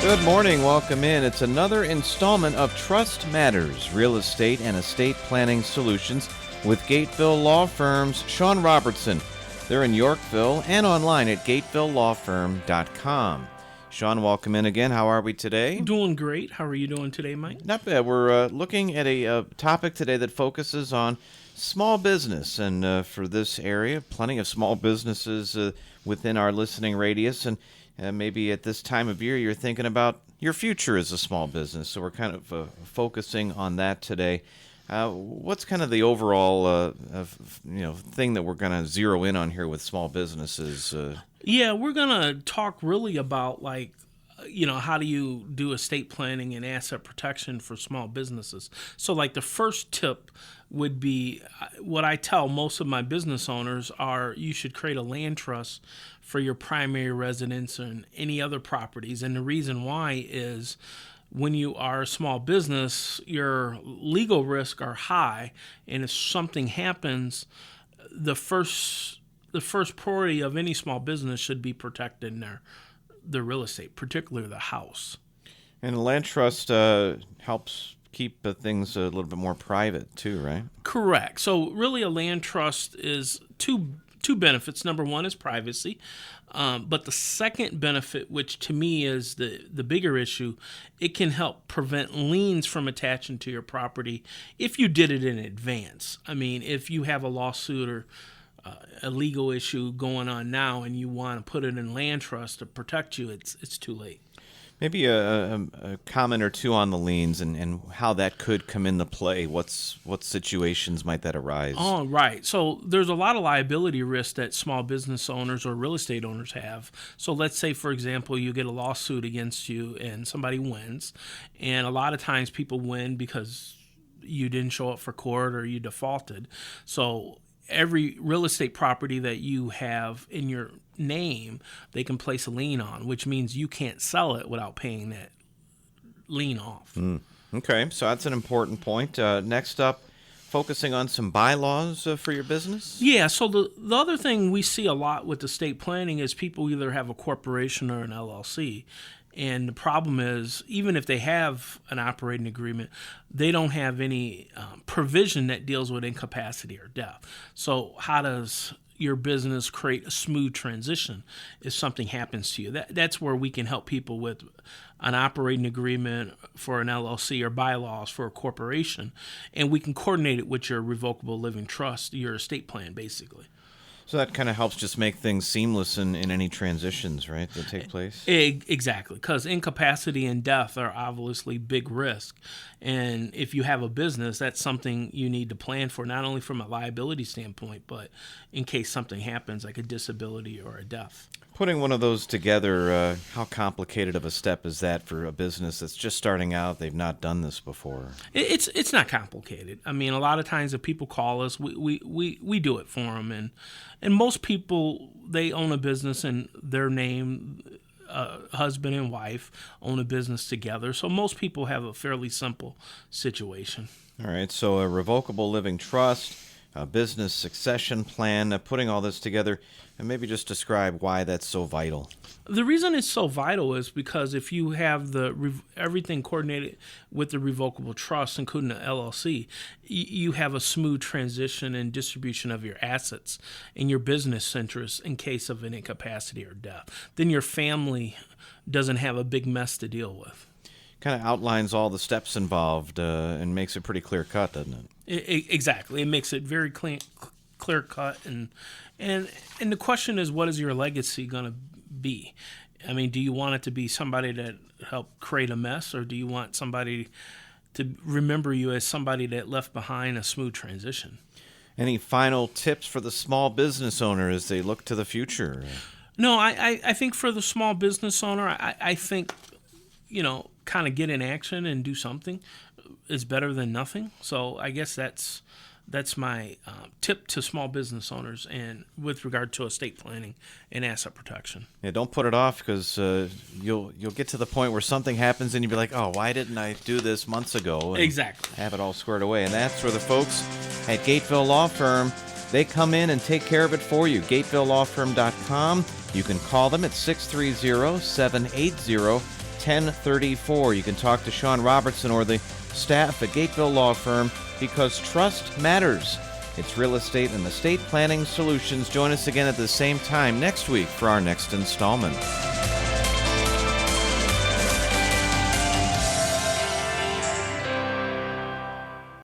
Good morning. Welcome in. It's another installment of Trust Matters, Real Estate and Estate Planning Solutions with Gateville Law Firm's Sean Robertson. They're in Yorkville and online at gatevillelawfirm.com. Sean, welcome in again. How are we today? Doing great. How are you doing today, Mike? Not bad. We're looking at a topic today that focuses on small business. And for this area, plenty of small businesses within our listening radius. And maybe at this time of year, you're thinking about your future as a small business. So we're kind of focusing on that today. What's kind of the overall thing that we're going to zero in on here with small businesses? Yeah, we're going to talk really about how do you do estate planning and asset protection for small businesses. So the first tip would be what I tell most of my business owners are you should create a land trust for your primary residence and any other properties. And the reason why is when you are a small business, your legal risks are high. And if something happens, the first priority of any small business should be protecting their real estate, particularly the house. And a land trust helps keep things a little bit more private too, right? Correct. So really a land trust is two benefits. Number one is privacy. But the second benefit, which to me is the bigger issue, it can help prevent liens from attaching to your property if you did it in advance. I mean, if you have a lawsuit or a legal issue going on now and you want to put it in land trust to protect you, it's too late. Maybe a comment or two on the liens and how that could come into play. What situations might that arise? Oh, right. So there's a lot of liability risk that small business owners or real estate owners have. So let's say, for example, you get a lawsuit against you and somebody wins. And a lot of times people win because you didn't show up for court or you defaulted. So every real estate property that you have in your name, they can place a lien on, which means you can't sell it without paying that lien off. Okay, so that's an important point. Next up, focusing on some bylaws for your business? Yeah, so the other thing we see a lot with estate planning is people either have a corporation or an LLC. And the problem is, even if they have an operating agreement, they don't have any provision that deals with incapacity or death. So how does your business create a smooth transition if something happens to you? That's where we can help people with an operating agreement for an LLC or bylaws for a corporation. And we can coordinate it with your revocable living trust, your estate plan, basically. So that kind of helps just make things seamless in any transitions, right, that take place? Exactly, because incapacity and death are obviously big risk. And if you have a business, that's something you need to plan for, not only from a liability standpoint, but in case something happens, like a disability or a death. Putting one of those together, how complicated of a step is that for a business that's just starting out? They've not done this before. It's not complicated. I mean, a lot of times if people call us, we do it for them. And most people, they own a business in their name, husband and wife own a business together. So most people have a fairly simple situation. All right, so a revocable living trust, a business succession plan, putting all this together, and maybe just describe why that's so vital. The reason it's so vital is because if you have everything coordinated with the revocable trust, including the LLC, you have a smooth transition and distribution of your assets and your business interests in case of an incapacity or death. Then your family doesn't have a big mess to deal with. Kind of outlines all the steps involved and makes it pretty clear cut, doesn't it? Exactly. It makes it very clear cut. And the question is, what is your legacy going to be? I mean, do you want it to be somebody that helped create a mess, or do you want somebody to remember you as somebody that left behind a smooth transition? Any final tips for the small business owner as they look to the future? No, I think for the small business owner, I think, kind of get in action and do something is better than nothing. So I guess that's my tip to small business owners and with regard to estate planning and asset protection. Yeah, don't put it off, because you'll get to the point where something happens and you'll be like, oh, why didn't I do this months ago? And exactly. Have it all squared away. And that's where the folks at Gateville Law Firm, they come in and take care of it for you. GatevilleLawFirm.com. You can call them at 630-780-10 1034. You can talk to Sean Robertson or the staff at Gateville Law Firm, because trust matters. It's real estate and estate planning solutions. Join us again at the same time next week for our next installment.